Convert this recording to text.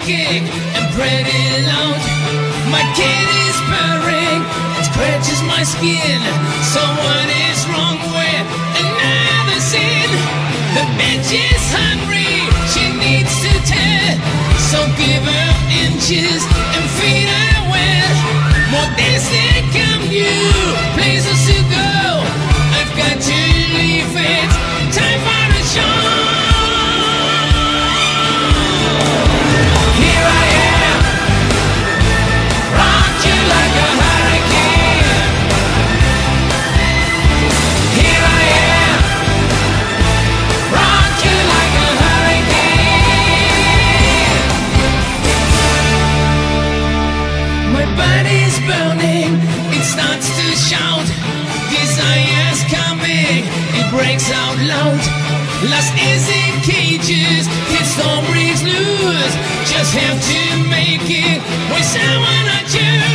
shaking and pretty loud. My kid is purring, it scratches my skin. So what is wrong with another sin? The bitch is hungry, she needs to tell. So give her inches and feed her well. More days to come, you places to go. I've got to leave it, time for a show. Here I am, rock you like a hurricane. Here I am, rock you like a hurricane. My body's burning, it starts to shout. Desire's coming, it breaks out loud. Lost is in cages, his storm breaks loose. Just have to make it with someone I choose.